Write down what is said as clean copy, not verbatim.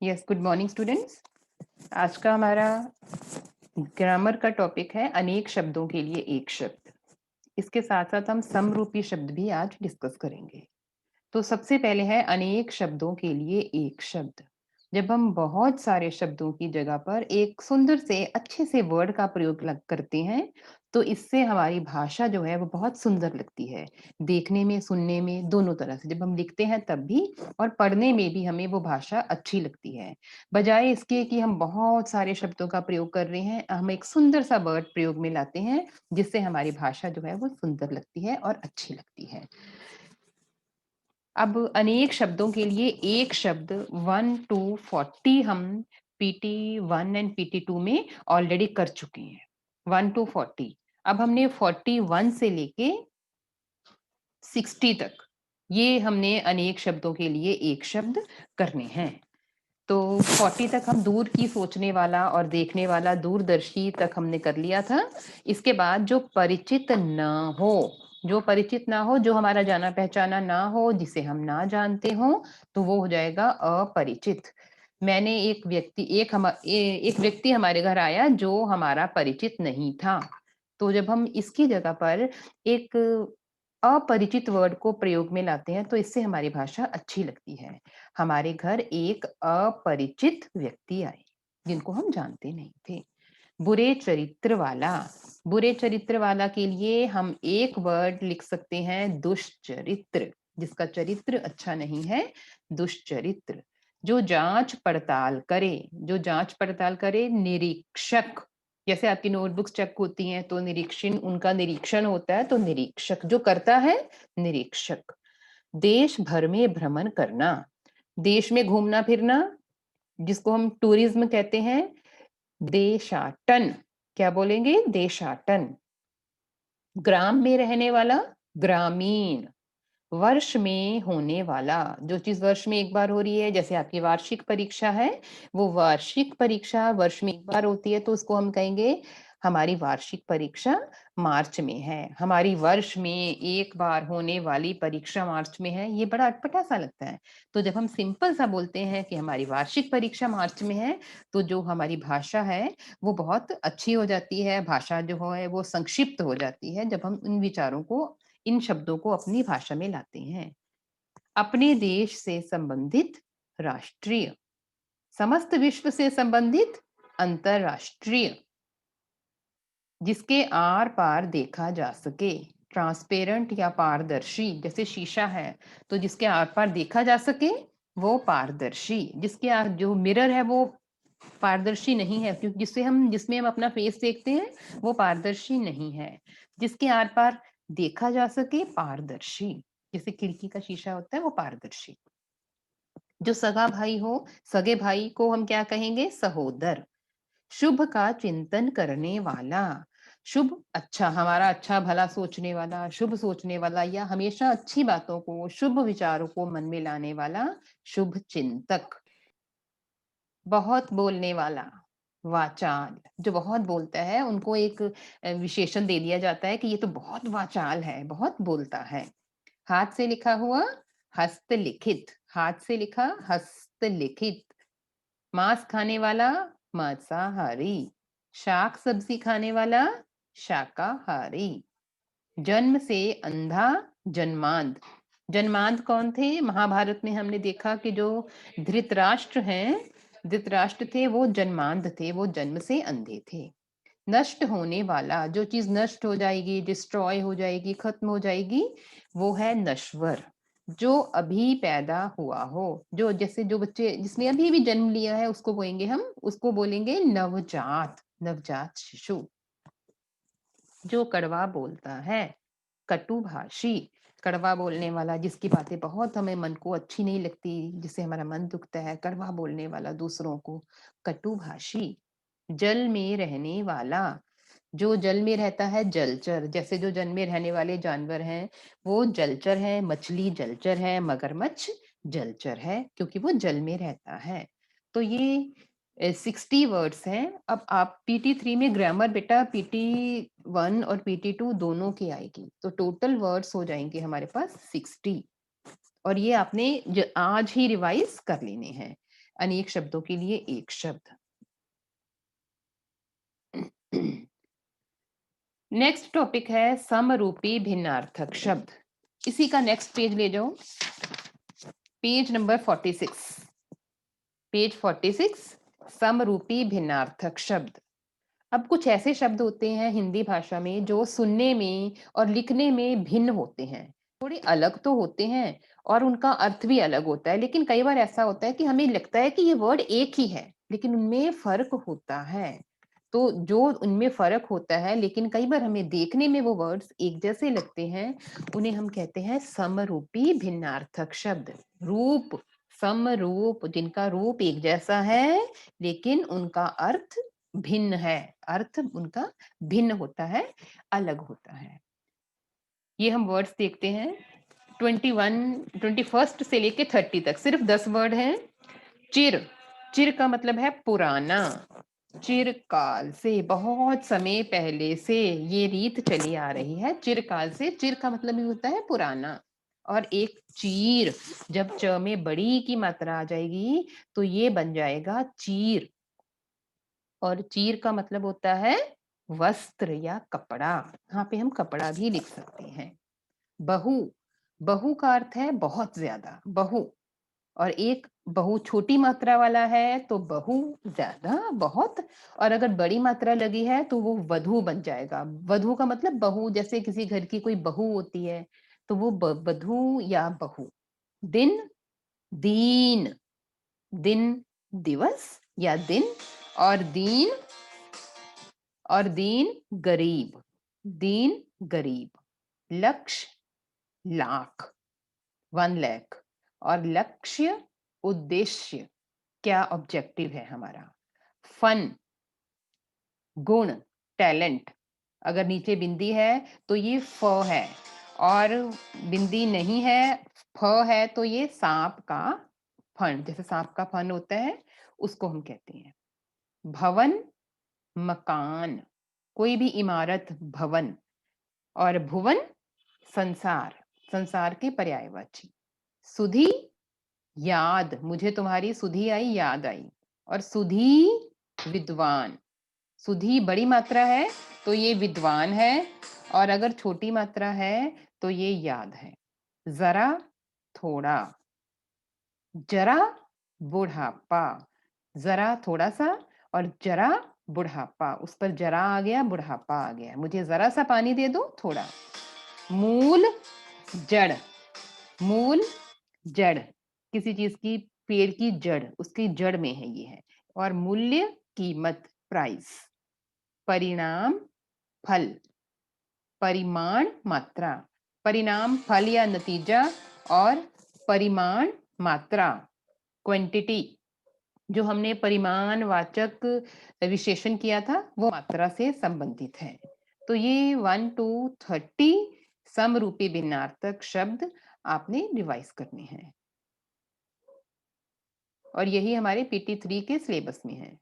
Yes, good morning students. आज का हमारा ग्रामर का टॉपिक है अनेक शब्दों के लिए एक शब्द। इसके साथ-साथ हम समरूपी शब्द भी आज डिस्कस करेंगे। तो सबसे पहले है अनेक शब्दों के लिए एक शब्द। जब हम बहुत सारे शब्दों की जगह पर एक सुंदर से अच्छे से वर्ड का प्रयोग करते हैं, तो इससे हमारी भाषा जो है वो बहुत सुंदर लगती है। देखने में, सुनने में, दोनों तरह से। जब हम लिखते हैं तब भी और पढ़ने में भी हमें वो भाषा अच्छी लगती है। बजाय इसके कि हम बहुत सारे शब्दों का प्रयोग कर रहे हैं, हम एक सुंदर सा वर्ड प्रयोग में लाते हैं, जिससे हमारी भाषा जो है वो सुंदर लगती है और अच्छी लगती है। अब अनेक शब्दों के लिए एक शब्द 1 टू 40 हम पीटी 1 एंड पीटी 2 में ऑलरेडी कर चुके हैं। 1 टू 40। अब हमने 41 से लेके 60 तक ये हमने अनेक शब्दों के लिए एक शब्द करने हैं। तो 40 तक हम दूर की सोचने वाला और देखने वाला दूरदर्शी तक हमने कर लिया था। इसके बाद जो परिचित ना हो, जो परिचित ना हो, जो हमारा जाना पहचाना ना हो, जिसे हम ना जानते हो, तो वो हो जाएगा अपरिचित। मैंने एक व्यक्ति हमारे घर आया जो हमारा परिचित नहीं था। तो जब हम इसकी जगह पर एक अपरिचित वर्ड को प्रयोग में लाते हैं, तो इससे हमारी भाषा अच्छी लगती है। हमारे घर एक अपरिचित व्यक्ति आए, जिनको हम जानते नहीं थे। बुरे चरित्र वाला, बुरे चरित्र वाला के लिए हम एक वर्ड लिख सकते हैं दुष्चरित्र, जिसका चरित्र अच्छा नहीं है, दुष्चरित्र। जो जांच पड़ताल करे, जो जांच पड़ताल करे, निरीक्षक। जैसे आपकी नोटबुक्स चेक होती हैं तो निरीक्षण, उनका निरीक्षण होता है, तो निरीक्षक जो करता है, निरीक्षक। देश भर में भ्रमण करना, देश में घूमना फिरना, जिसको हम टूरिज्म कहते हैं, देशाटन। क्या बोलेंगे? देशाटन। ग्राम में रहने वाला, ग्रामीण। वर्ष में होने वाला, जो चीज वर्ष में एक बार हो रही है, जैसे आपकी वार्षिक परीक्षा है, वो वार्षिक परीक्षा वर्ष में एक बार होती है, तो उसको हम कहेंगे हमारी वार्षिक परीक्षा मार्च में है। हमारी वर्ष में एक बार होने वाली परीक्षा मार्च में है, ये बड़ा अटपटा सा लगता है। तो जब हम सिंपल सा बोलते हैं कि हमारी वार्षिक परीक्षा मार्च में है, तो जो हमारी भाषा है वो बहुत अच्छी हो जाती है। भाषा जो है वो संक्षिप्त हो जाती है जब हम इन विचारों को, इन शब्दों को अपनी भाषा में लाते हैं। अपने देश से संबंधित, राष्ट्रीय। समस्त विश्व से संबंधित, अंतरराष्ट्रीय। जिसके आर पार देखा जा सके, ट्रांसपेरेंट या पारदर्शी। जैसे शीशा है, तो जिसके आर पार देखा जा सके वो पारदर्शी। जिसके आर जो मिरर है वो पारदर्शी नहीं है, क्योंकि जिसमें हम अपना फेस देखते हैं वो पारदर्शी नहीं है। जिसके आर पार देखा जा सके, पारदर्शी। जैसे खिड़की का शीशा होता है वो पारदर्शी। जो सगा भाई हो, सगे भाई को हम क्या कहेंगे? सहोदर। शुभ का चिंतन करने वाला, शुभ अच्छा, हमारा अच्छा भला सोचने वाला, शुभ सोचने वाला, या हमेशा अच्छी बातों को, शुभ विचारों को मन में लाने वाला, शुभ चिंतक। बहुत बोलने वाला, वाचाल। जो बहुत बोलता है उनको एक विशेषण दे दिया जाता है कि ये तो बहुत वाचाल है, बहुत बोलता है। हाथ से लिखा हुआ, हस्तलिखित। हाथ से लिखा, हस्तलिखित। मांस खाने वाला, मांसाहारी। शाक सब्जी खाने वाला, शाकाहारी। जन्म से अंधा, जन्मांध। जन्मांध कौन थे? महाभारत में हमने देखा कि जो धृतराष्ट्र हैं, धृतराष्ट्र थे वो जन्मांध थे, वो जन्म से अंधे थे। नष्ट होने वाला, जो चीज नष्ट हो जाएगी, डिस्ट्रॉय हो जाएगी, खत्म हो जाएगी, वो है नश्वर। जो अभी पैदा हुआ हो, जो जैसे जो बच्चे जिसने अभी भी जन्म लिया है उसको बोलेंगे हम, उसको बोलेंगे नवजात, नवजात शिशु। जो कड़वा बोलता है, कटुभाषी। कड़वा बोलने वाला, जिसकी बातें बहुत हमें मन को अच्छी नहीं लगती, जिससे हमारा मन दुखता है, कड़वा बोलने वाला दूसरों को, कटुभाषी। जल में रहने वाला, जो जल में रहता है, जलचर। जैसे जो जल में रहने वाले जानवर हैं वो जलचर है। मछली जलचर है, मगरमच्छ जलचर है, क्योंकि वो जल में रहता है। तो ये 60 वर्ड्स हैं। अब आप पीटी 3 में ग्रामर बेटा पीटी 1 और पीटी 2 दोनों की आएगी, तो टोटल वर्ड्स हो जाएंगे हमारे पास 60। और ये आपने आज ही रिवाइज कर लेने हैं। अनेक शब्दों के लिए एक शब्द। नेक्स्ट टॉपिक है समरूपी भिन्नार्थक शब्द। इसी का नेक्स्ट पेज ले जाओ, पेज नंबर 46। पेज 46, समरूपी भिन्नार्थक शब्द। अब कुछ ऐसे शब्द होते हैं हिंदी भाषा में जो सुनने में और लिखने में भिन्न होते हैं, थोड़े अलग तो होते हैं और उनका अर्थ भी अलग होता है, लेकिन कई बार ऐसा होता है कि हमें लगता है कि ये वर्ड एक ही है, लेकिन उनमें फर्क होता है। तो जो उनमें फर्क होता है लेकिन कई बार हमें देखने में वो वर्ड्स एक जैसे लगते हैं, उन्हें हम कहते हैं समरूपी भिन्नार्थक शब्द। रूप, समरूप, जिनका रूप एक जैसा है लेकिन उनका अर्थ भिन्न है, अर्थ उनका भिन्न होता है, अलग होता है। ये हम वर्ड्स देखते हैं 21 से लेके 30 तक, सिर्फ 10 वर्ड हैं। चिर, चिर का मतलब है पुराना। चिरकाल से, बहुत समय पहले से ये रीत चली आ रही है, चिरकाल से। चिर का मतलब ही होता है पुराना। और एक चीर, जब च में बड़ी की मात्रा आ जाएगी तो ये बन जाएगा चीर। और चीर का मतलब होता है वस्त्र या कपड़ा, यहाँ पे हम कपड़ा भी लिख सकते हैं। बहु, बहु का अर्थ है बहुत ज्यादा, बहु। और एक बहु छोटी मात्रा वाला है तो बहु ज्यादा, बहुत। और अगर बड़ी मात्रा लगी है तो वो वधु बन जाएगा। वधु का मतलब बहु, जैसे किसी घर की कोई बहू होती है तो वो वधु या बहु। दिन, दीन, दिन दिवस या दिन। और दीन, और दीन गरीब, दीन गरीब। लक्ष्य, लाख, 1 लाख। और लक्ष्य, उद्देश्य, क्या ऑब्जेक्टिव है हमारा। फन, गुण, टैलेंट। अगर नीचे बिंदी है तो ये फ है, और बिंदी नहीं है, फ है, तो ये सांप का फन, जैसे सांप का फन होता है उसको हम कहते हैं। भवन, मकान, कोई भी इमारत, भवन। और भुवन, संसार, संसार के पर्यायवाची। सुधि, याद, मुझे तुम्हारी सुधि आई, याद आई। और सुधि, विद्वान। सुधि बड़ी मात्रा है तो ये विद्वान है, और अगर छोटी मात्रा है तो ये याद है। जरा, थोड़ा। जरा, बुढ़ापा, जरा थोड़ा सा, और जरा बुढ़ापा, उस पर जरा आ गया, बुढ़ापा आ गया। मुझे जरा सा पानी दे दो, थोड़ा। मूल, जड़, मूल, जड़, किसी चीज की, पेड़ की जड़, उसकी जड़ में है ये है। और मूल्य, कीमत, प्राइस। परिणाम, फल। परिमाण, मात्रा। परिणाम फल या नतीजा, और परिमाण मात्रा, क्वांटिटी। जो हमने परिमाण वाचक विशेषण किया था वो मात्रा से संबंधित है। तो ये 1 to 30 समरूपी भिन्नार्थक शब्द आपने रिवाइज करने हैं, और यही हमारे PT3 के सिलेबस में है।